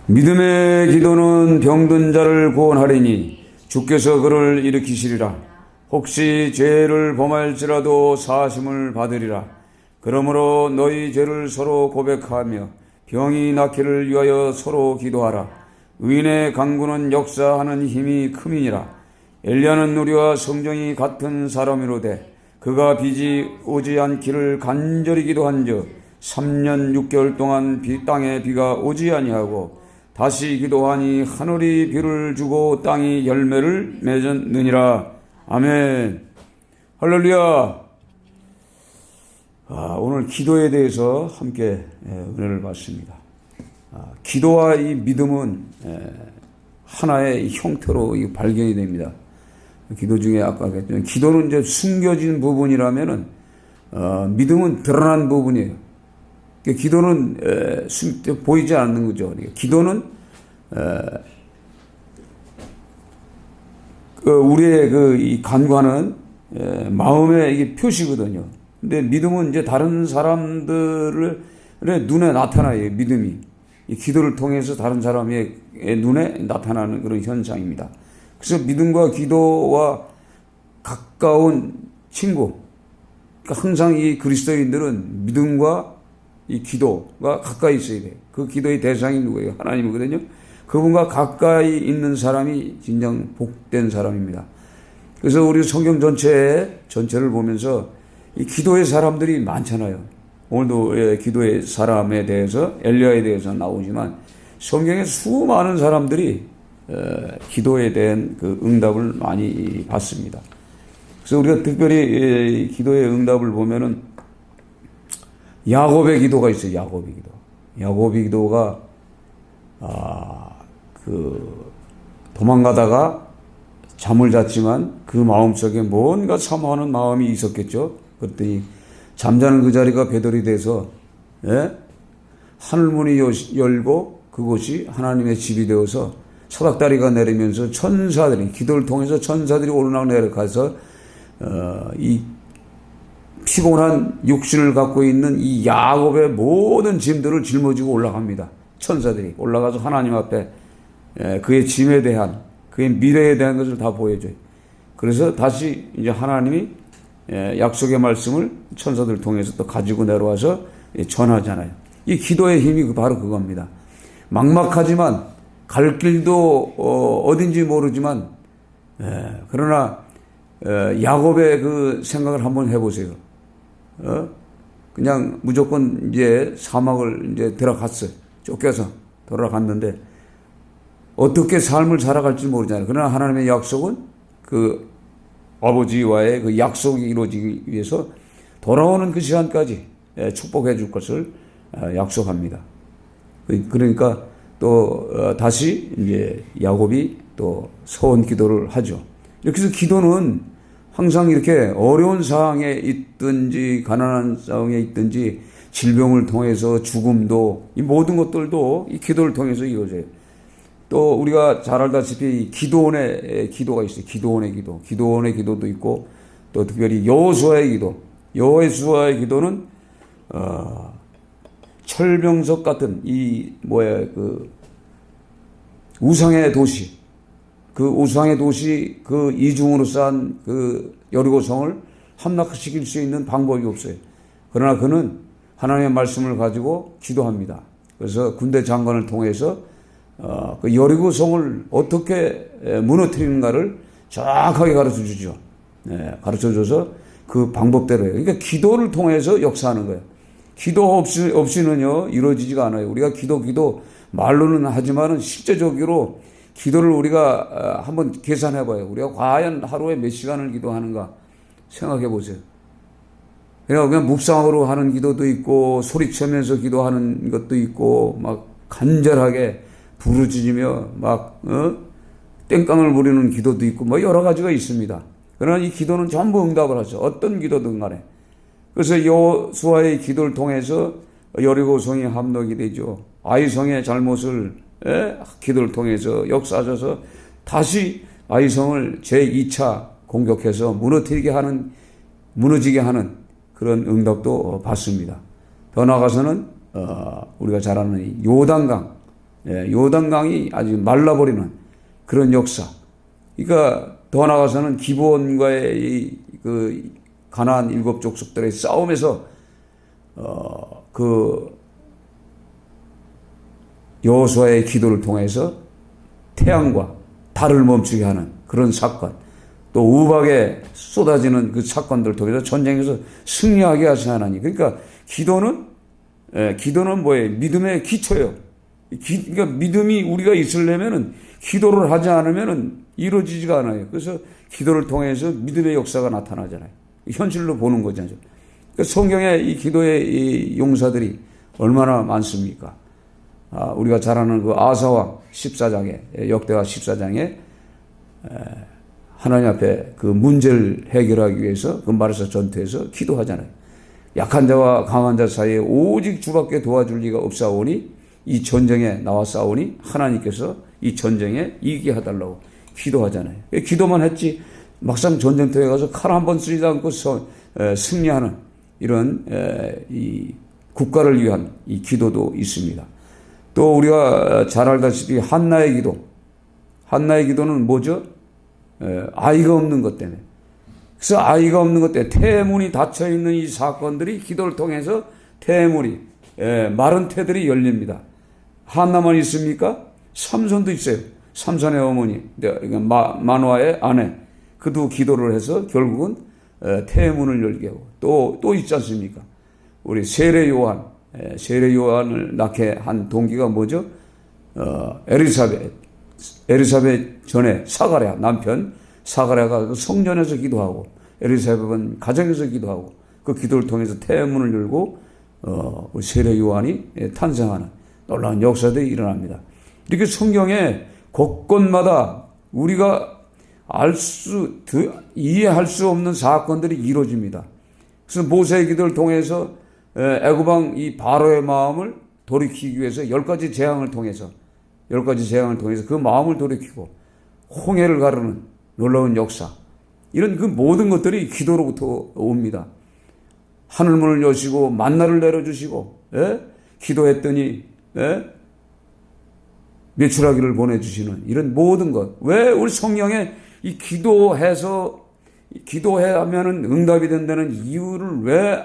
믿음의 기도는 병든 자를 구원하리니 주께서 그를 일으키시리라. 혹시 죄를 범할지라도 사하심을 받으리라. 그러므로 너희 죄를 서로 고백하며 병이 낫기를 위하여 서로 기도하라. 의인의 강구는 역사하는 힘이 큼이니라. 엘리야는 우리와 성정이 같은 사람이로되 그가 빚이 오지 않기를 간절히 기도한즉 3년 6개월 동안 땅에 비가 오지 아니하고 다시 기도하니 하늘이 비를 주고 땅이 열매를 맺었느니라. 아멘. 할렐루야. 오늘 기도에 대해서 함께 은혜를 받습니다. 기도와 이 믿음은 하나의 형태로 발견이 됩니다. 기도 중에 아까 했지만 기도는 이제 숨겨진 부분이라면은 믿음은 드러난 부분이에요. 기도는 보이지 않는 거죠. 기도는 우리의 이 간과는 마음의 이게 표시거든요. 근데 믿음은 이제 다른 사람들의 눈에 나타나요. 믿음이 이 기도를 통해서 다른 사람의 눈에 나타나는 그런 현상입니다. 그래서 믿음과 기도와 가까운 친구. 그러니까 항상 이 그리스도인들은 믿음과 이 기도가 가까이 있어야 돼요. 그 기도의 대상이 누구예요? 하나님이거든요. 그분과 가까이 있는 사람이 진정 복된 사람입니다. 그래서 우리 성경 전체를 보면서 이 기도의 사람들이 많잖아요. 오늘도 기도의 사람에 대해서 엘리야에 대해서 나오지만 성경에 수많은 사람들이 기도에 대한 그 응답을 많이 받습니다. 그래서 우리가 특별히 기도의 응답을 보면은 야곱의 기도가 있어요. 야곱의 기도. 야곱의 기도가 도망가다가 잠을 잤지만 그 마음속에 뭔가 사모하는 마음이 있었겠죠. 그랬더니 잠자는 그 자리가 배돌이 돼서 하늘문이 열고 그곳이 하나님의 집이 되어서 사닥다리가 내리면서 천사들이 기도를 통해서 천사들이 오르락 내려가서 이 피곤한 육신을 갖고 있는 이 야곱의 모든 짐들을 짊어지고 올라갑니다. 천사들이 올라가서 하나님 앞에 그의 짐에 대한 그의 미래에 대한 것을 다 보여줘요. 그래서 다시 이제 하나님이 약속의 말씀을 천사들 통해서 또 가지고 내려와서 전하잖아요. 이 기도의 힘이 바로 그겁니다. 막막하지만 갈 길도 어딘지 모르지만 그러나 야곱의 그 생각을 한번 해보세요. 그냥 무조건 이제 사막을 이제 들어갔어요. 쫓겨서 돌아갔는데 어떻게 삶을 살아갈지 모르잖아요. 그러나 하나님의 약속은 그 아버지와의 그 약속이 이루어지기 위해서 돌아오는 그 시간까지 축복해 줄 것을 약속합니다. 그러니까 또 다시 이제 야곱이 또 서원 기도를 하죠. 이렇게 해서 기도는 항상 이렇게 어려운 상황에 있든지 가난한 상황에 있든지 질병을 통해서 죽음도 이 모든 것들도 이 기도를 통해서 이루어져요. 또 우리가 잘 알다시피 기도원의 기도가 있어요. 기도원의 기도. 기도원의 기도도 있고 또 특별히 여호수아의 기도. 여호수아의 기도는 철병석 같은 그 우상의 도시. 그 우상의 도시 그 이중으로 쌓은 그 여리고성을 함락시킬 수 있는 방법이 없어요. 그러나 그는 하나님의 말씀을 가지고 기도합니다. 그래서 군대 장관을 통해서 그 여리고성을 어떻게 무너뜨리는가를 정확하게 가르쳐 주죠. 가르쳐 줘서 그 방법대로 해요. 그러니까 기도를 통해서 역사하는 거예요. 기도 없이는요 이루어지지가 않아요. 우리가 기도 말로는 하지만은 실제적으로 기도를 우리가 한번 계산해 봐요. 우리가 과연 하루에 몇 시간을 기도하는가 생각해 보세요. 그냥 묵상으로 하는 기도도 있고 소리치면서 기도하는 것도 있고 막 간절하게 부르짖으며 막 땡깡을 부리는 기도도 있고 뭐 여러 가지가 있습니다. 그러나 이 기도는 전부 응답을 하죠. 어떤 기도든 간에. 그래서 여호수아의 기도를 통해서 여리고성이 함락이 되죠. 아이성의 잘못을 기도를 통해서 역사하셔서 다시 아이성을 제2차 공격해서 무너지게 하는 그런 응답도 받습니다. 더 나아가서는 우리가 잘 아는 요단강 요단강이 아주 말라버리는 그런 역사. 그러니까 더 나아가서는 기브온과의 그 가나안 일곱 족속들의 싸움에서 그 여호수아의 기도를 통해서 태양과 달을 멈추게 하는 그런 사건, 또 우박에 쏟아지는 그 사건들을 통해서 전쟁에서 승리하게 하신 하나님. 그러니까 기도는 뭐예요? 믿음의 기초예요. 그러니까 믿음이 우리가 있으려면은 기도를 하지 않으면은 이루어지지가 않아요. 그래서 기도를 통해서 믿음의 역사가 나타나잖아요. 현실로 보는 거잖아요. 그러니까 성경에 이 기도의 이 용사들이 얼마나 많습니까? 우리가 잘 아는 그 아사왕 14장에, 역대하 14장에 하나님 앞에 그 문제를 해결하기 위해서 금바레사 전투에서 기도하잖아요. 약한 자와 강한 자 사이에 오직 주밖에 도와줄 리가 없사오니 이 전쟁에 나와 싸우니 하나님께서 이 전쟁에 이기게 해달라고 기도하잖아요. 기도만 했지 막상 전쟁터에 가서 칼 한 번 쓰지 않고 승리하는 이런 이 국가를 위한 이 기도도 있습니다. 또 우리가 잘 알다시피 한나의 기도는 뭐죠? 아이가 없는 것 때문에. 그래서 아이가 없는 것 때문에 태문이 닫혀 있는 이 사건들이 기도를 통해서 태문이 마른 태들이 열립니다. 한나만 있습니까? 삼손도 있어요. 삼손의 어머니 마노아의 아내 그도 기도를 해서 결국은 태문을 열게 하고 또 있지 않습니까? 우리 세례 요한을 낳게 한 동기가 뭐죠? 엘리사벳 전에 사가랴 남편 사가랴가 그 성전에서 기도하고 엘리사벳은 가정에서 기도하고 그 기도를 통해서 태문을 열고 세례 요한이 탄생하는 놀라운 역사들이 일어납니다. 이렇게 성경에 곳곳마다 우리가 이해할 수 없는 사건들이 이루어집니다. 그래서 모세의 기도를 통해서 애굽왕 이 바로의 마음을 돌이키기 위해서 10가지 재앙을 통해서 그 마음을 돌이키고 홍해를 가르는 놀라운 역사, 이런 그 모든 것들이 기도로부터 옵니다. 하늘문을 여시고 만나를 내려주시고 기도했더니 메추라기를 보내주시는 이런 모든 것. 왜 우리 성경에 이 기도해야 하면은 응답이 된다는 이유를 왜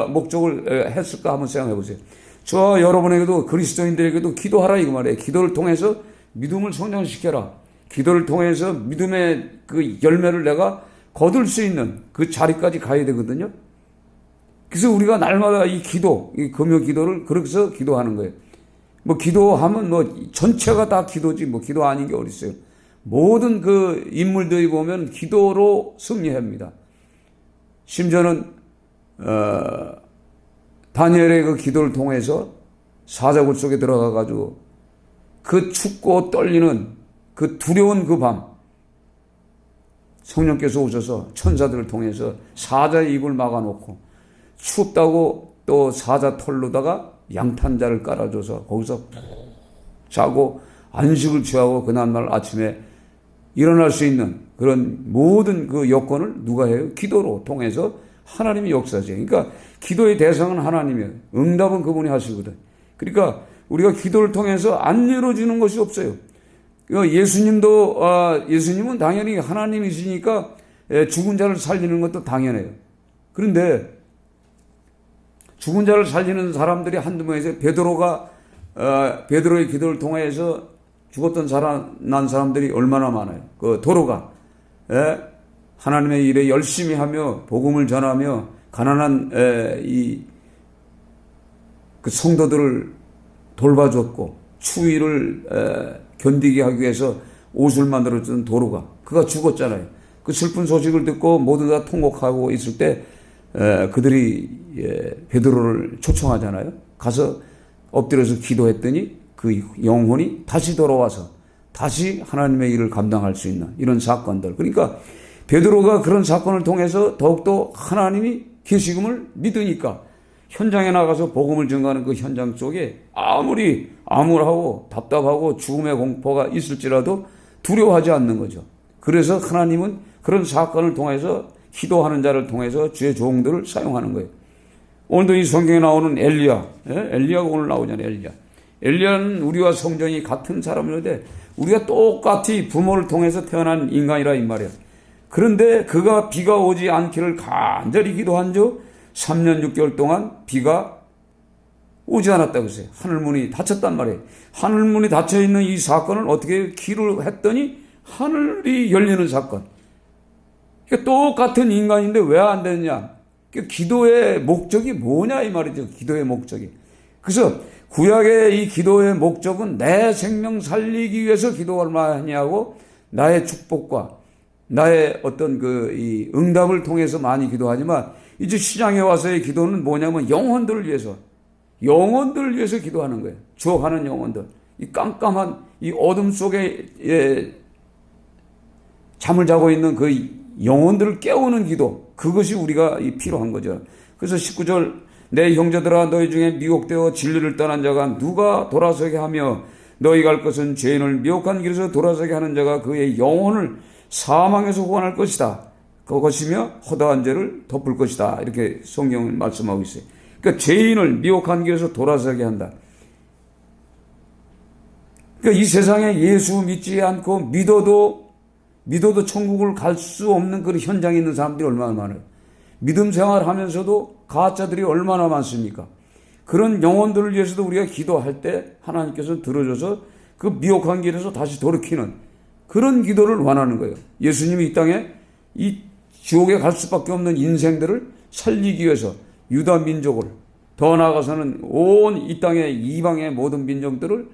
목적을 했을까 한번 생각해 보세요. 저와 여러분에게도 그리스도인들에게도 기도하라 이거 말이에요. 기도를 통해서 믿음을 성장시켜라. 기도를 통해서 믿음의 그 열매를 내가 거둘 수 있는 그 자리까지 가야 되거든요. 그래서 우리가 날마다 이 금요 기도를 그렇게 기도하는 거예요. 뭐 기도하면 뭐 전체가 다 기도지 뭐 기도 아닌 게 어디 있어요. 모든 그 인물들이 보면 기도로 승리합니다. 심지어는 다니엘의 그 기도를 통해서 사자굴 속에 들어가 가지고 그 춥고 떨리는 그 두려운 그 밤 성령께서 오셔서 천사들을 통해서 사자의 입을 막아놓고 춥다고 또 사자 털로다가 양탄자를 깔아줘서 거기서 자고 안식을 취하고 그날날 아침에 일어날 수 있는 그런 모든 그 여건을 누가 해요? 기도로 통해서 하나님이 역사하죠. 그러니까 기도의 대상은 하나님이에요. 응답은 그분이 하시거든. 그러니까 우리가 기도를 통해서 안 이루어지는 것이 없어요. 예수님은 당연히 하나님이시니까 죽은 자를 살리는 것도 당연해요. 그런데 죽은 자를 살리는 사람들이 한두 명이서 베드로의 기도를 통해서 죽었던 난 사람들이 얼마나 많아요. 그 도로가 하나님의 일에 열심히 하며 복음을 전하며 가난한 그 성도들을 돌봐줬고 추위를 견디게 하기 위해서 옷을 만들어준 도로가 그가 죽었잖아요. 그 슬픈 소식을 듣고 모두 다 통곡하고 있을 때 그들이 베드로를 초청하잖아요. 가서 엎드려서 기도했더니 그 영혼이 다시 돌아와서 다시 하나님의 일을 감당할 수 있는 이런 사건들. 그러니까 베드로가 그런 사건을 통해서 더욱더 하나님이 계시금을 믿으니까 현장에 나가서 복음을 전가하는 그 현장 속에 아무리 암울하고 답답하고 죽음의 공포가 있을지라도 두려워하지 않는 거죠. 그래서 하나님은 그런 사건을 통해서 기도하는 자를 통해서 주의 종들을 사용하는 거예요. 오늘도 이 성경에 나오는 엘리야가 오늘 나오잖아요. 엘리야는 우리와 성정이 같은 사람인데 우리가 똑같이 부모를 통해서 태어난 인간이라 이 말이야. 그런데 그가 비가 오지 않기를 간절히 기도한 즉 3년 6개월 동안 비가 오지 않았다고 했어요. 하늘문이 닫혔단 말이에요. 하늘문이 닫혀있는 이 사건을 어떻게 기를 했더니 하늘이 열리는 사건. 그러니까 똑같은 인간인데 왜 안 되느냐. 그러니까 기도의 목적이 뭐냐 이 말이죠. 기도의 목적이. 그래서 구약의 이 기도의 목적은 내 생명 살리기 위해서 기도를 하냐고 나의 축복과 나의 어떤 이 응답을 통해서 많이 기도하지만 이제 시장에 와서의 기도는 뭐냐면 영혼들을 위해서 기도하는 거예요. 주어가는 영혼들. 이 깜깜한 이 어둠 속에 잠을 자고 있는 그 영혼들을 깨우는 기도. 그것이 우리가 필요한 거죠. 그래서 19절 내 형제들아 너희 중에 미혹되어 진리를 떠난 자가 누가 돌아서게 하며 너희 갈 것은 죄인을 미혹한 길에서 돌아서게 하는 자가 그의 영혼을 사망에서 구원할 것이다. 그것이며 허다한 죄를 덮을 것이다. 이렇게 성경을 말씀하고 있어요. 그러니까 죄인을 미혹한 길에서 돌아서게 한다. 그러니까 이 세상에 예수 믿지 않고 믿어도 천국을 갈 수 없는 그런 현장에 있는 사람들이 얼마나 많아요. 믿음 생활하면서도 가짜들이 얼마나 많습니까? 그런 영혼들을 위해서도 우리가 기도할 때 하나님께서 들어줘서 그 미혹한 길에서 다시 돌이키는 그런 기도를 원하는 거예요. 예수님이 이 땅에 이 지옥에 갈 수밖에 없는 인생들을 살리기 위해서 유다 민족을 더 나아가서는 온 이 땅의 이방의 모든 민족들을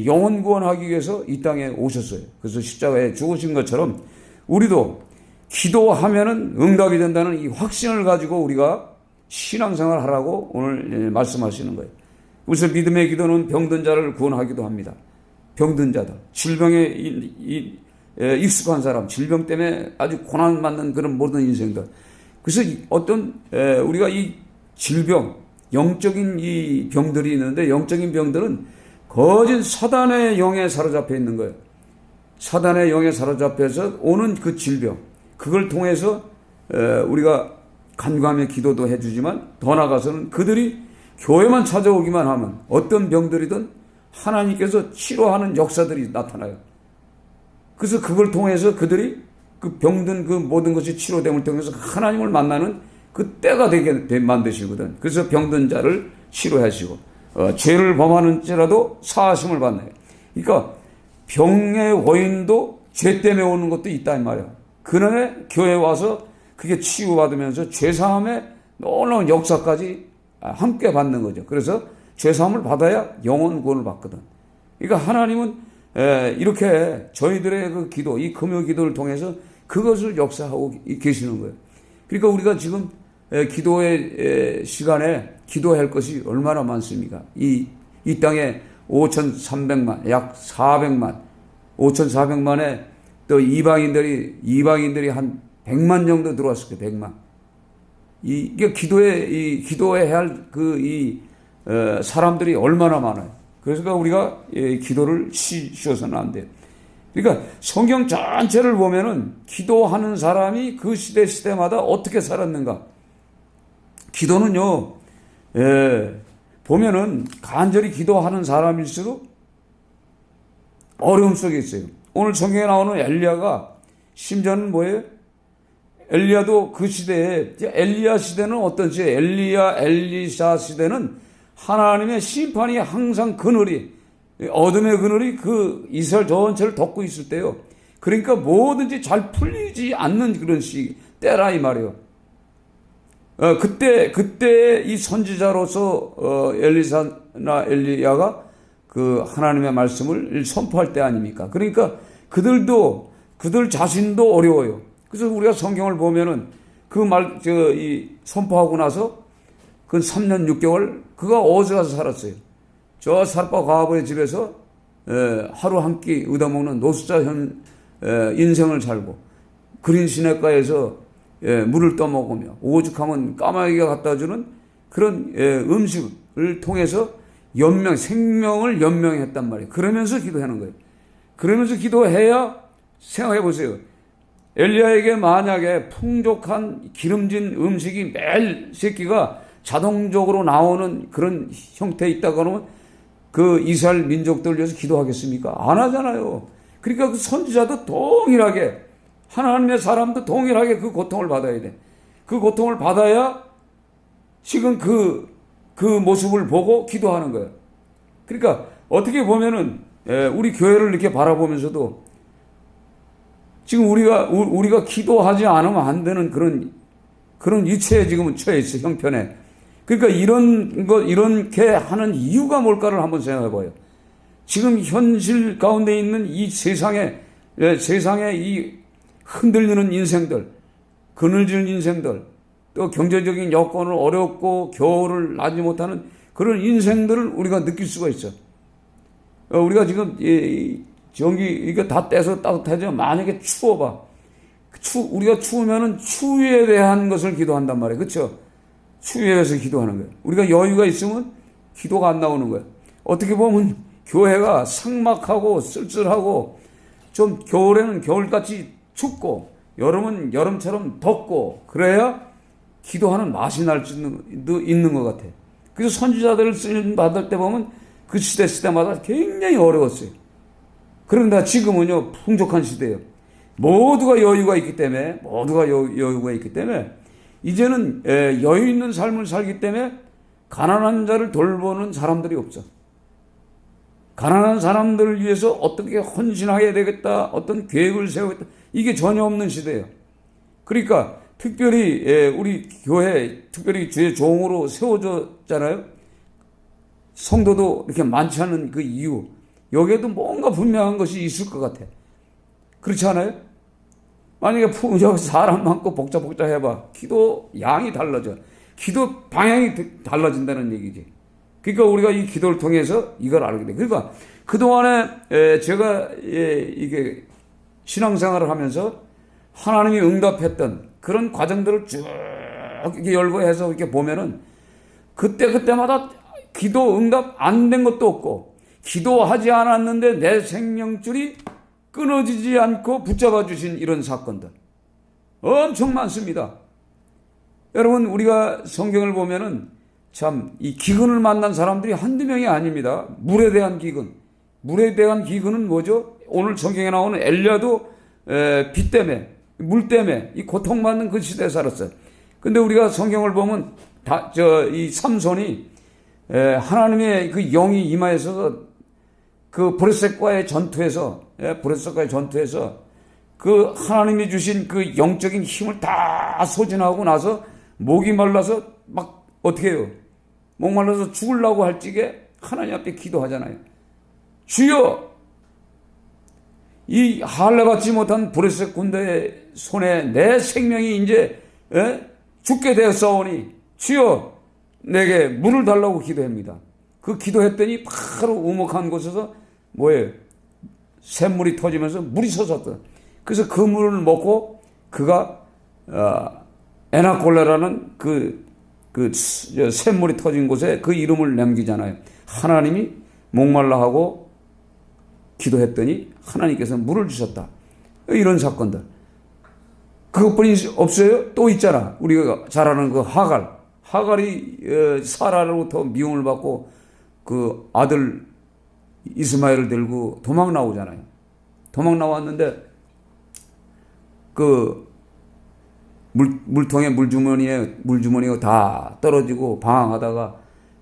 영혼 구원하기 위해서 이 땅에 오셨어요. 그래서 십자가에 죽으신 것처럼 우리도 기도하면은 응답이 된다는 이 확신을 가지고 우리가 신앙생활을 하라고 오늘 말씀하시는 거예요. 그래서 믿음의 기도는 병든 자를 구원하기도 합니다. 병든 자들, 질병에 익숙한 사람, 질병 때문에 아주 고난받는 그런 모든 인생들. 그래서 우리가 이 질병, 영적인 이 병들이 있는데 영적인 병들은 거진 사단의 영에 사로잡혀 있는 거예요. 사단의 영에 사로잡혀서 오는 그 질병, 그걸 통해서 우리가 간구하며 기도도 해주지만 더 나아가서는 그들이 교회만 찾아오기만 하면 어떤 병들이든 하나님께서 치료하는 역사들이 나타나요. 그래서 그걸 통해서 그들이 그 병든 그 모든 것이 치료됨을 통해서 하나님을 만나는 그 때가 되게 만드시거든. 그래서 병든 자를 치료하시고 죄를 범하는지라도 사하심을 받나요. 그러니까 병의 원인도 죄 때문에 오는 것도 있다 이 말이야. 그놈의 교회에 와서 그게 치유받으면서 죄사함의 놀라운 역사까지 함께 받는 거죠. 그래서 죄사함을 받아야 영혼 구원을 받거든. 그러니까 하나님은 이렇게 저희들의 그 기도, 이 금요 기도를 통해서 그것을 역사하고 계시는 거예요. 그러니까 우리가 지금 기도의 시간에 기도해야 할 것이 얼마나 많습니까? 이 땅에 5,300만, 약 400만, 5,400만에 또 이방인들이 한 100만 정도 들어왔을 거예요. 100만. 이게 기도해야 할 사람들이 얼마나 많아요. 그래서 우리가 기도를 쉬어서는 안 돼요. 그러니까 성경 전체를 보면은 기도하는 사람이 그 시대마다 어떻게 살았는가. 기도는요, 보면은 간절히 기도하는 사람일수록 어려움 속에 있어요. 오늘 성경에 나오는 엘리야가 심지어는 뭐예요? 엘리야도 그 시대에, 엘리야 시대는 어떤 시대예요? 엘리사 시대는 하나님의 심판이 항상 어둠의 그늘이 그 이스라엘 전체를 덮고 있을 때요. 그러니까 뭐든지 잘 풀리지 않는 그런 때라 이 말이에요. 그때 이 선지자로서 엘리사나 엘리야가 그 하나님의 말씀을 선포할 때 아닙니까? 그러니까 그들 자신도 어려워요. 그래서 우리가 성경을 보면은 선포하고 나서 그 3년 6개월 그가 어디 가서 살았어요. 저 사르파 과부의 집에서 하루 한 끼 얻어먹는 노숙자 인생을 살고 그린 시냇가에서 물을 떠먹으며 오죽하면 까마귀가 갖다 주는 그런 음식을 통해서 생명을 연명했단 말이에요. 그러면서 기도하는 거예요. 그러면서 기도해야 생각해 보세요. 엘리야에게 만약에 풍족한 기름진 음식이 매일 새끼가 자동적으로 나오는 그런 형태에 있다고 하면 그 이스라엘 민족들을 위해서 기도하겠습니까? 안 하잖아요. 그러니까 그 선지자도 동일하게, 하나님의 사람도 동일하게 그 고통을 받아야 돼. 그 고통을 받아야 지금 그 모습을 보고 기도하는 거예요. 그러니까 어떻게 보면은 우리 교회를 이렇게 바라보면서도 지금 우리가 기도하지 않으면 안 되는 그런 위치에 지금 처해 있어, 형편에. 그러니까 이렇게 하는 이유가 뭘까를 한번 생각해 봐요. 지금 현실 가운데 있는 이 세상에 이 흔들리는 인생들, 그늘지는 인생들, 또 경제적인 여건을 어렵고 겨울을 나지 못하는 그런 인생들을 우리가 느낄 수가 있어. 우리가 지금 전기 이거 다 떼서 따뜻해져. 만약에 추워봐. 우리가 추우면은 추위에 대한 것을 기도한단 말이에요. 그렇죠? 추위에 대해서 기도하는 거예요. 우리가 여유가 있으면 기도가 안 나오는 거예요. 어떻게 보면 교회가 삭막하고 쓸쓸하고 좀 겨울에는 겨울같이 춥고 여름은 여름처럼 덥고 그래야 기도하는 맛이 날 수도 있는 것 같아요. 그래서 선지자들을 쓰임 받을 때 보면 그 시대마다 굉장히 어려웠어요. 그런데 지금은요, 풍족한 시대예요. 모두가 여유가 있기 때문에, 이제는 여유 있는 삶을 살기 때문에 가난한 자를 돌보는 사람들이 없어. 가난한 사람들을 위해서 어떻게 헌신해야 되겠다, 어떤 계획을 세우겠다, 이게 전혀 없는 시대예요. 그러니까 특별히 우리 교회, 특별히 주의 종으로 세워졌잖아요. 성도도 이렇게 많지 않은 그 이유, 여기에도 뭔가 분명한 것이 있을 것 같아. 그렇지 않아요? 만약에 사람 많고 복잡해봐. 기도 양이 달라져. 기도 방향이 달라진다는 얘기지. 그러니까 우리가 이 기도를 통해서 이걸 알게 돼. 그러니까 그동안에 제가 이게 신앙생활을 하면서 하나님이 응답했던 그런 과정들을 쭉 이렇게 열거해서 이렇게 보면은 그때마다 기도 응답 안 된 것도 없고, 기도하지 않았는데 내 생명줄이 끊어지지 않고 붙잡아 주신 이런 사건들 엄청 많습니다. 여러분, 우리가 성경을 보면은 참 이 기근을 만난 사람들이 한두 명이 아닙니다. 물에 대한 기근은 뭐죠? 오늘 성경에 나오는 엘리야도 비 때문에, 물 때문에 이 고통받는 그 시대에 살았어요. 근데 우리가 성경을 보면 이 삼손이 하나님의 그 영이 임하여서 그 브레셋과의 전투에서 그 하나님이 주신 그 영적인 힘을 다 소진하고 나서 목이 말라서 막 어떻게 해요? 목 말라서 죽으려고 할 적에 하나님 앞에 기도하잖아요. 주여, 이 할례받지 못한 브레셋 군대의 손에 내 생명이 이제 죽게 되었사오니 주여 내게 물을 달라고 기도합니다. 그 기도했더니 바로 우목한 곳에서 뭐예요? 샘물이 터지면서 물이 솟았다. 그래서 그 물을 먹고 그가 에나콜레라는 그 샘물이 터진 곳에 그 이름을 남기잖아요. 하나님이 목말라 하고 기도했더니 하나님께서 물을 주셨다. 이런 사건들. 그것뿐이 없어요? 또 있잖아. 우리가 잘 아는 그 하갈이 사라로부터 미움을 받고 그 아들 이스마엘을 들고 도망 나오잖아요. 도망 나왔는데 그 물통에 물주머니가 다 떨어지고 방황하다가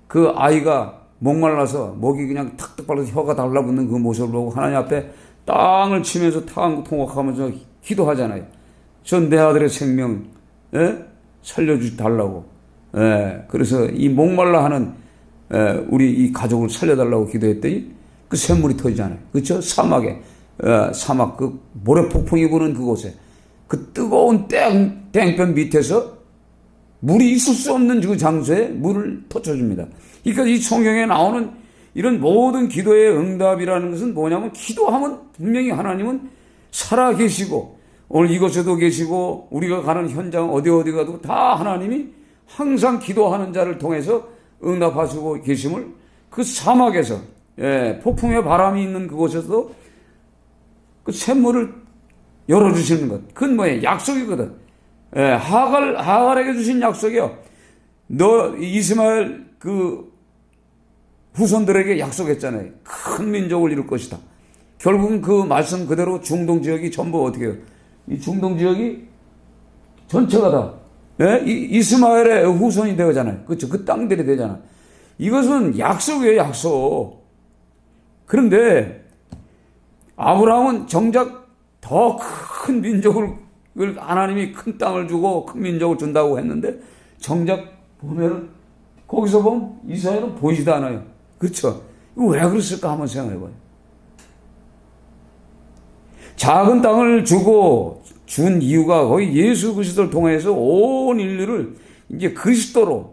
그 아이가 목말라서 목이 그냥 탁탁 발라서 혀가 달라붙는 그 모습을 보고 하나님 앞에 땅을 치면서 통곡하면서 기도하잖아요. 전 내 아들의 생명 살려달라고. 그래서 이 목말라 하는 우리 이 가족을 살려달라고 기도했더니 그 샘물이 터지잖아요. 그렇죠? 사막 그 모래 폭풍이 부는 그곳에 그 뜨거운 땡볕 밑에서 물이 있을 수 없는 그 장소에 물을 터쳐줍니다. 그러니까 이 성경에 나오는 이런 모든 기도의 응답이라는 것은 뭐냐면, 기도하면 분명히 하나님은 살아 계시고 오늘 이곳에도 계시고 우리가 가는 현장 어디 가도 다 하나님이 항상 기도하는 자를 통해서 응답하시고 계심을, 그 사막에서 폭풍의 바람이 있는 그곳에서도 그 샘물을 열어주시는 것, 그건 뭐예요? 약속이거든. 하갈에게 주신 약속이요. 너 이스마엘 그 후손들에게 약속했잖아요. 큰 민족을 이룰 것이다. 결국은 그 말씀 그대로 중동 지역이 전부 어떻게 해요? 이 중동 지역이 전체가 다 이스마엘의 후손이 되잖아요. 그렇죠? 그 땅들이 되잖아. 이것은 약속이에요, 약속. 그런데 아브라함은 정작 더 큰 민족을 하나님이 큰 땅을 주고 큰 민족을 준다고 했는데 정작 보면은 거기서 보면 이스라엘은 보이지도 않아요. 그렇죠? 이거 왜 그랬을까 한번 생각해봐요. 작은 땅을 주고 준 이유가 거의 예수 그리스도를 통해서 온 인류를 이제 그리스도로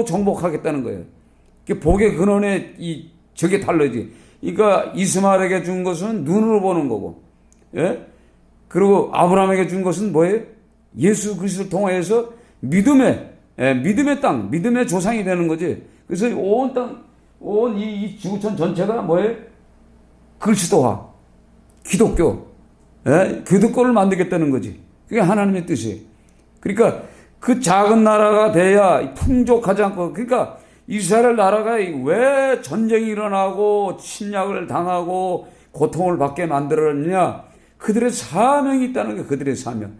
정복하겠다는 거예요. 복의 근원에 저게 달라지. 그러니까 이스마엘에게 준 것은 눈으로 보는 거고, 그리고 아브라함에게 준 것은 뭐예요? 예수 그리스도를 통해서 믿음의 땅, 믿음의 조상이 되는 거지. 그래서 온 땅, 온 이 지구촌 전체가 뭐예요? 그리스도화, 기독교, 기독교를 만들겠다는 거지. 그게 하나님의 뜻이에요. 그러니까 그 작은 나라가 돼야 풍족하지 않고, 그러니까 이스라엘 나라가 왜 전쟁이 일어나고 침략을 당하고 고통을 받게 만들었느냐? 그들의 사명이 있다는 게 그들의 사명.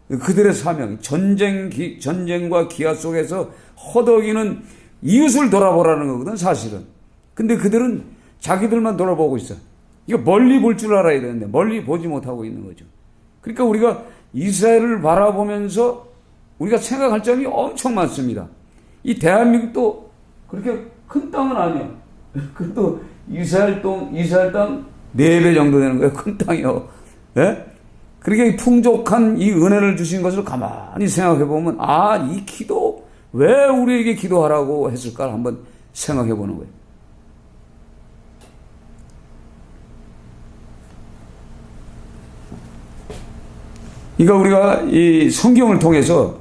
그들의 사명. 전쟁과 기아 속에서 허덕이는 이웃을 돌아보라는 거거든, 사실은. 근데 그들은 자기들만 돌아보고 있어. 이거 멀리 볼 줄 알아야 되는데 멀리 보지 못하고 있는 거죠. 그러니까 우리가 이스라엘을 바라보면서 우리가 생각할 점이 엄청 많습니다. 이 대한민국도 그렇게 큰 땅은 아니야. 그것도 이스라엘 땅 4배 정도 되는 거예요. 큰 땅이요. 그렇게 풍족한 이 은혜를 주신 것을 가만히 생각해 보면, 이 기도, 왜 우리에게 기도하라고 했을까 한번 생각해 보는 거예요. 그러니까 우리가 이 성경을 통해서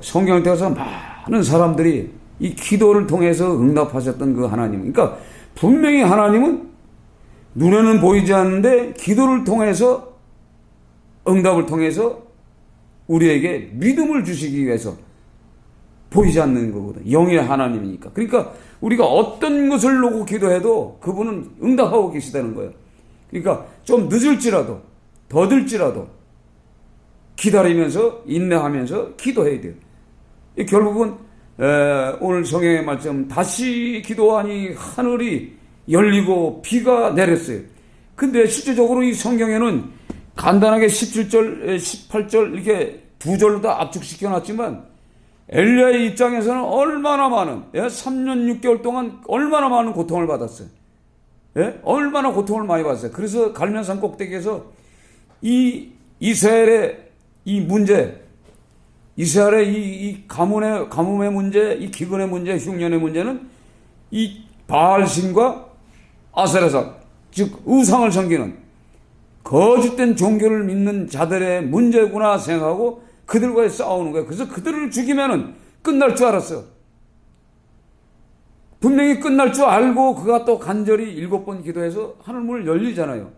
많은 사람들이 이 기도를 통해서 응답하셨던 그 하나님. 그러니까 분명히 하나님은 눈에는 보이지 않는데 기도를 통해서 응답을 통해서 우리에게 믿음을 주시기 위해서 보이지 않는 거거든. 영의 하나님이니까. 그러니까 우리가 어떤 것을 놓고 기도해도 그분은 응답하고 계시다는 거예요. 그러니까 좀 늦을지라도 더딜지라도 기다리면서 인내하면서 기도해야 돼요. 결국은 오늘 성경의 말씀, 다시 기도하니 하늘이 열리고 비가 내렸어요. 근데 실제적으로 이 성경에는 간단하게 17절, 18절 이렇게 두 절로 다 압축시켜 놨지만 엘리야의 입장에서는 얼마나 많은 3년 6개월 동안 얼마나 많은 고통을 받았어요. 얼마나 고통을 많이 받았어요. 그래서 갈멜산 꼭대기에서 이 이스라엘의 이 문제, 이스라엘의 이 가뭄의 문제, 이 기근의 문제, 흉년의 문제는 이 바알신과 아세라상, 즉 우상을 섬기는 거짓된 종교를 믿는 자들의 문제구나 생각하고 그들과의 싸우는 거예요. 그래서 그들을 죽이면은 끝날 줄 알았어요. 분명히 끝날 줄 알고 그가 또 간절히 7번 기도해서 하늘문을 열리잖아요.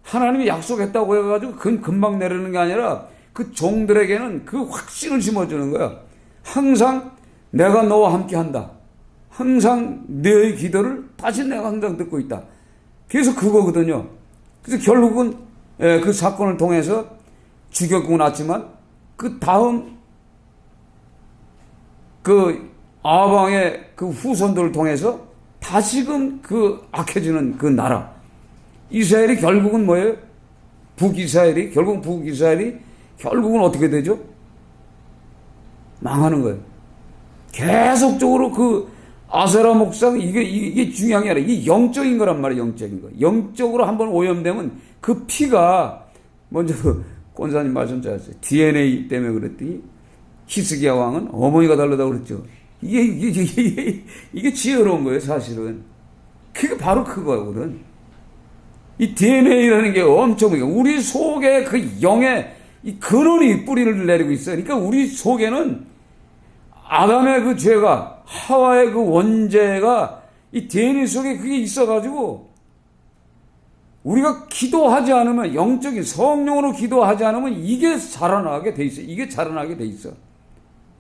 하나님이 약속했다고 해가지고 그건 금방 내리는 게 아니라 그 종들에게는 그 확신을 심어주는 거야. 항상 내가 너와 함께 한다. 항상 너의 기도를 다시 내가 항상 듣고 있다. 그래서 그거거든요. 그래서 결국은 그 사건을 통해서 죽였고 났지만 그 다음 그 아방의 그 후손들을 통해서 다시금 그 악해지는 그 나라 이스라엘이 결국은 뭐예요? 북이스라엘이 결국은 어떻게 되죠? 망하는 거예요. 계속적으로 그 아세라 목상 이게 중요한 게 아니라 이게 영적인 거란 말이에요. 영적인 거. 영적으로 한번 오염되면 그 피가 먼저 권사님 말씀 잘했어요. DNA 때문에 그랬더니 히스기야 왕은 어머니가 다르다고 그랬죠. 이게 지혜로운 거예요, 사실은. 그게 바로 그거거든. 이 DNA라는 게 엄청, 우리 속에 그 영의 이 근원이 뿌리를 내리고 있어요. 그러니까 우리 속에는 아담의 그 죄가, 하와의 그 원죄가 이 DNA 속에 그게 있어가지고 우리가 기도하지 않으면, 영적인 성령으로 기도하지 않으면 이게 자라나게 돼 있어.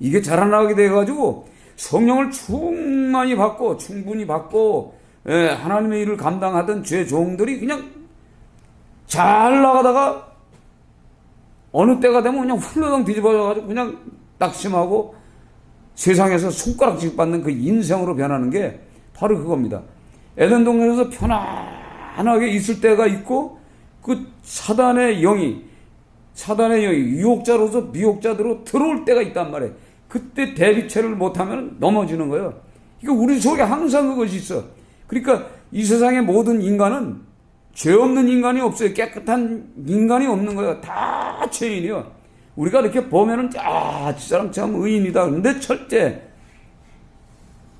이게 자라나게 돼 가지고 성령을 충분히 받고 하나님의 일을 감당하던 죄 종들이 그냥 잘 나가다가 어느 때가 되면 그냥 훌러덩 뒤집어져가지고 그냥 낙심하고 세상에서 손가락질 받는 그 인생으로 변하는 게 바로 그겁니다. 에덴 동산에서 편안하게 있을 때가 있고 그 사단의 영이 유혹자로서 미혹자대로 들어올 때가 있단 말이에요. 그때 대비체를 못하면 넘어지는 거예요. 그러니까 우리 속에 항상 그것이 있어. 그러니까 이 세상의 모든 인간은 죄 없는 인간이 없어요. 깨끗한 인간이 없는 거예요. 다 죄인이요. 우리가 이렇게 보면은 저 사람 참 의인이다. 그런데 절대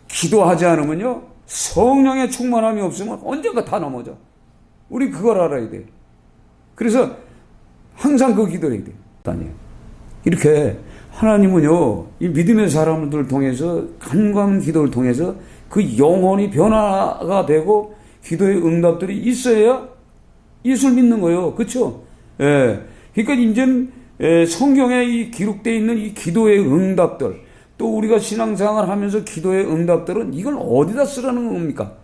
기도하지 않으면요, 성령의 충만함이 없으면 언젠가 다 넘어져. 우리 그걸 알아야 돼. 그래서 항상 그 기도를 해야 돼. 아니에요. 이렇게 하나님은요, 이 믿음의 사람들을 통해서 간과한 기도를 통해서 그 영혼이 변화가 되고 기도의 응답들이 있어야 예수를 믿는 거예요. 그렇죠? 예. 그러니까 이제는 성경에 이 기록되어 있는 이 기도의 응답들, 또 우리가 신앙생활을 하면서 기도의 응답들은 이걸 어디다 쓰라는 겁니까?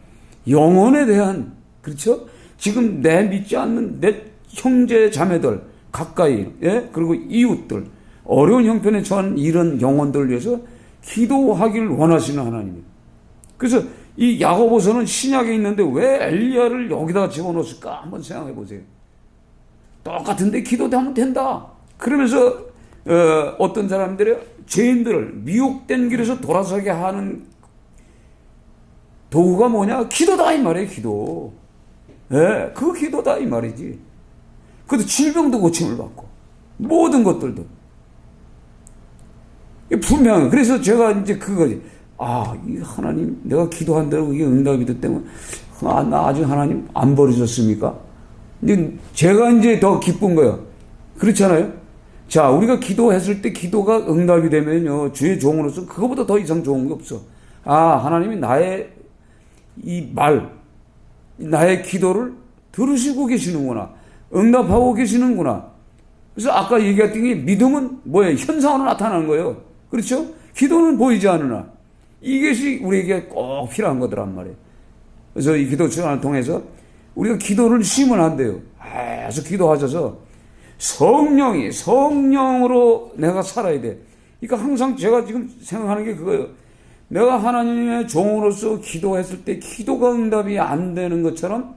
영혼에 대한, 그렇죠? 지금 내 믿지 않는 내 형제 자매들 가까이, 그리고 이웃들, 어려운 형편에 처한 이런 영혼들을 위해서 기도하기를 원하시는 하나님이에요. 그래서 이 야고보서는 신약에 있는데 왜 엘리야를 여기다가 집어넣었을까 한번 생각해 보세요. 똑같은데 기도하면 된다. 그러면서 어떤 사람들이 죄인들을 미혹된 길에서 돌아서게 하는 도구가 뭐냐? 기도다 이 말이에요. 기도. 그 기도다 이 말이지. 그래도 질병도 고침을 받고 모든 것들도 분명해. 그래서 제가 이제 그거지. 이 하나님, 내가 기도한 대로 그게 응답이 됐기 때문에, 나 아직 하나님 안 버리셨습니까? 근데 제가 이제 더 기쁜 거예요. 그렇잖아요? 자, 우리가 기도했을 때 기도가 응답이 되면요, 주의 종으로서 그거보다 더 이상 좋은 게 없어. 하나님이 나의 이 말, 나의 기도를 들으시고 계시는구나. 응답하고 계시는구나. 그래서 아까 얘기했던 게 믿음은 뭐예요? 현상으로 나타나는 거예요. 그렇죠? 기도는 보이지 않으나. 이것이 우리에게 꼭 필요한 거더란 말이에요. 그래서 이 기도 시간을 통해서 우리가 기도를 쉬면 안 돼요. 계속 기도하셔서 성령으로 내가 살아야 돼. 그러니까 항상 제가 지금 생각하는 게 그거예요. 내가 하나님의 종으로서 기도했을 때 기도가 응답이 안 되는 것처럼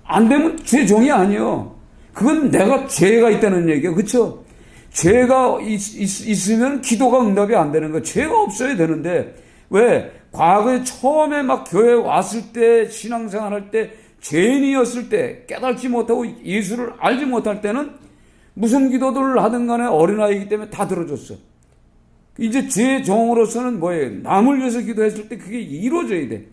안 되면 죄 종이 아니에요. 그건 내가 죄가 있다는 얘기예요. 그렇죠? 죄가 있으면 기도가 응답이 안 되는 거예요. 죄가 없어야 되는데 왜? 과거에 처음에 막 교회 왔을 때 신앙생활 할 때 죄인이었을 때 깨닫지 못하고 예수를 알지 못할 때는 무슨 기도들을 하든 간에 어린아이이기 때문에 다 들어줬어. 이제 죄 종으로서는 뭐예요? 남을 위해서 기도했을 때 그게 이루어져야 돼.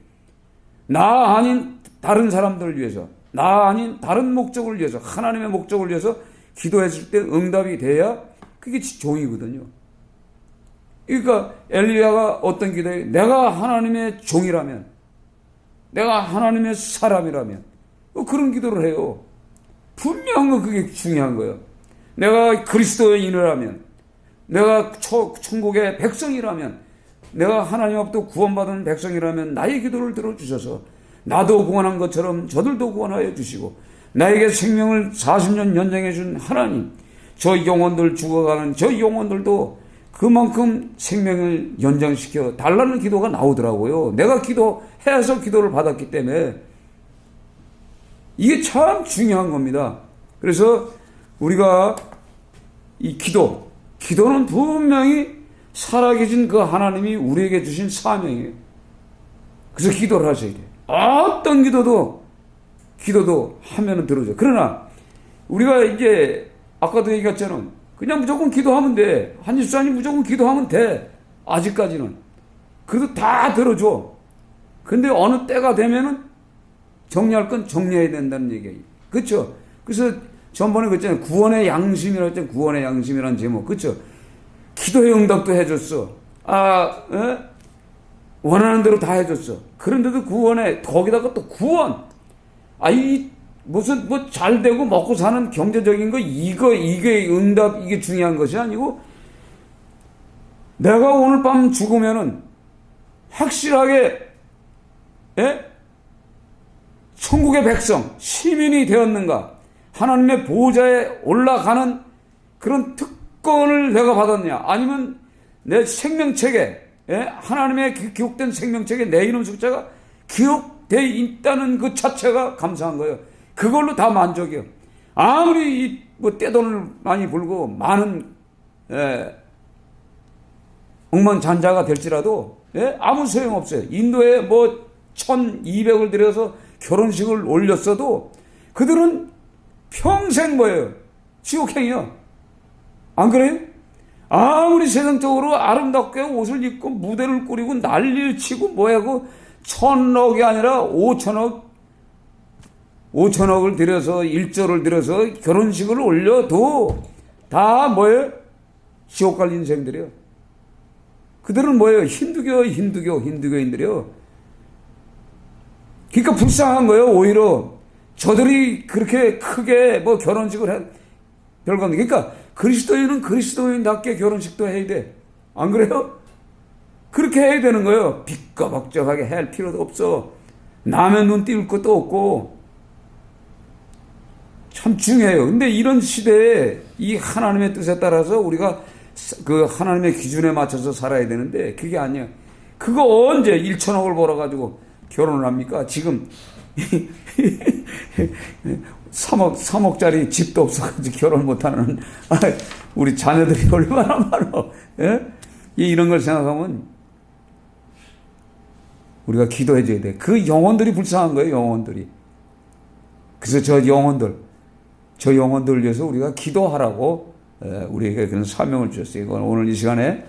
나 아닌 다른 사람들을 위해서, 나 아닌 다른 목적을 위해서, 하나님의 목적을 위해서 기도했을 때 응답이 돼야 그게 종이거든요. 그러니까 엘리야가 어떤 기도에 내가 하나님의 종이라면, 내가 하나님의 사람이라면 그런 기도를 해요. 분명한 건 그게 중요한 거예요. 내가 그리스도인이라면, 내가 천국의 백성이라면, 내가 하나님 앞도 구원받은 백성이라면 나의 기도를 들어주셔서 나도 구원한 것처럼 저들도 구원하여 주시고 나에게 생명을 40년 연장해 준 하나님, 저 영혼들 죽어가는 저 영혼들도 그만큼 생명을 연장시켜 달라는 기도가 나오더라고요. 내가 기도해서 기도를 받았기 때문에 이게 참 중요한 겁니다. 그래서 우리가 이 기도는 분명히 살아계신 그 하나님이 우리에게 주신 사명이에요. 그래서 기도를 하셔야 돼요. 어떤 기도도 하면은 들어줘. 그러나 우리가 이제 아까도 얘기했잖아. 그냥 무조건 기도하면 돼. 한 집사님 무조건 기도하면 돼. 아직까지는. 그래도 다 들어줘. 근데 어느 때가 되면은 정리할 건 정리해야 된다는 얘기예요. 그렇죠? 그래서 전번에 그랬잖아요. 구원의 양심이라고 했잖아요. 구원의 양심이라는 제목. 그렇죠? 기도의 응답도 해줬어. 원하는 대로 다 해줬어. 그런데도 거기다가 또 구원. 무슨 잘 되고 먹고 사는 경제적인 거 이게 응답 이게 중요한 것이 아니고 내가 오늘 밤 죽으면은 확실하게 천국의 백성, 시민이 되었는가? 하나님의 보좌에 올라가는 그런 특권을 내가 받았냐? 아니면 내 생명책에, 하나님의 기록된 생명책에 내 이름 숫자가 기록되어 있다는 그 자체가 감사한 거예요. 그걸로 다 만족이에요. 아무리 뭐 떼돈을 많이 벌고 많은 억만장자가 될지라도 아무 소용없어요. 인도에 뭐 1200을 들여서 결혼식을 올렸어도 그들은 평생 뭐예요? 지옥행이요. 안 그래요? 아무리 세상적으로 아름답게 옷을 입고 무대를 꾸리고 난리를 치고 뭐하고 1000억이 아니라 5천억을 들여서 1조를 들여서 결혼식을 올려도 다 뭐예요? 지옥 갈 인생들이요. 그들은 뭐예요? 힌두교인들이요. 그러니까 불쌍한 거예요. 오히려 저들이 그렇게 크게 뭐 결혼식을 해 별건. 그러니까 그리스도인은 그리스도인답게 결혼식도 해야 돼. 안 그래요? 그렇게 해야 되는 거예요. 빚가박적하게 할 필요도 없어. 남의 눈 띄울 것도 없고. 참 중요해요. 근데 이런 시대에 이 하나님의 뜻에 따라서 우리가 그 하나님의 기준에 맞춰서 살아야 되는데 그게 아니에요. 그거 언제 1천억을 벌어가지고 결혼을 합니까? 지금 3억짜리 집도 없어가지고 결혼 못하는 우리 자녀들이 얼마나 많아. 이런 걸 생각하면 우리가 기도해줘야 돼. 그 영혼들이 불쌍한 거예요. 영혼들이. 그래서 저 영혼들을 위해서 우리가 기도하라고 우리에게 그런 사명을 주셨어요. 이건 오늘 이 시간에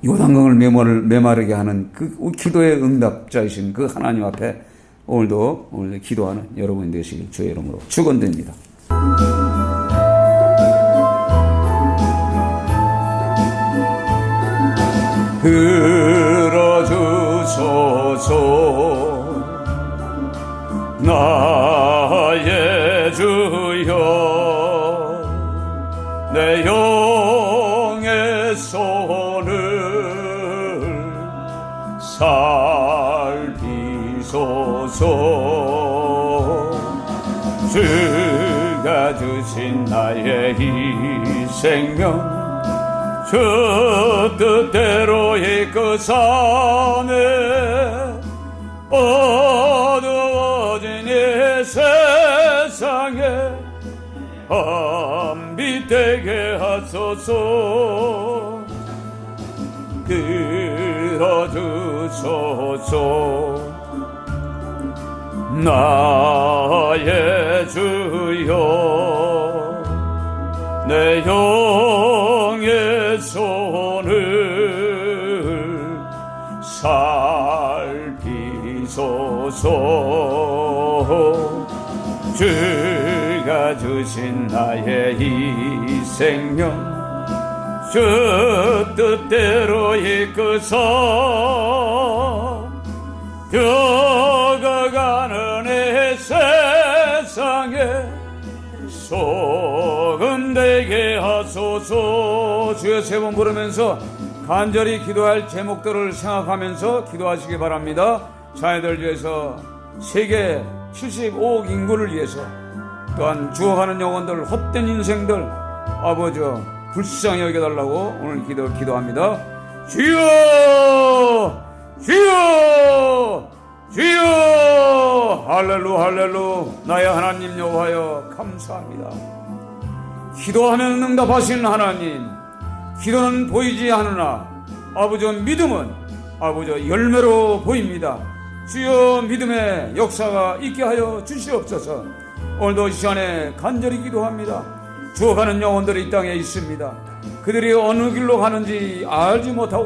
요단강을 메마르게 하는 그 기도의 응답자이신 그 하나님 앞에 오늘 기도하는 여러분이 되시길 주의 이름으로 축원드립니다. 들어주소서 나의 주여 내 영의 손을 살피소서 주가 주신 나의 이 생명 주 뜻대로 이끄사네 어두워진 이 세상에 한빛 되게 하소서 들어주소서 나의 주여 내 영의 손을 살피소서 주가 주신 나의 이 생명 주 뜻대로 이끄사 죽어가는 이 세상에 소금 되게 하소서. 주여 세 번 부르면서 간절히 기도할 제목들을 생각하면서 기도하시기 바랍니다. 자녀들 위해서 세계 75억 인구를 위해서 또한 죽어가는 영혼들 헛된 인생들 아버지 불쌍히 여겨달라고 오늘 기도합니다. 주여 주여 주여 할렐루 나의 하나님 여호와여 감사합니다. 기도하면 응답하시는 하나님, 기도는 보이지 않으나 아버지 믿음은 아버지 열매로 보입니다. 주여 믿음의 역사가 있게 하여 주시옵소서. 오늘도 이 시간에 간절히 기도합니다. 죽어가는 영혼들이 이 땅에 있습니다. 그들이 어느 길로 가는지 알지 못하고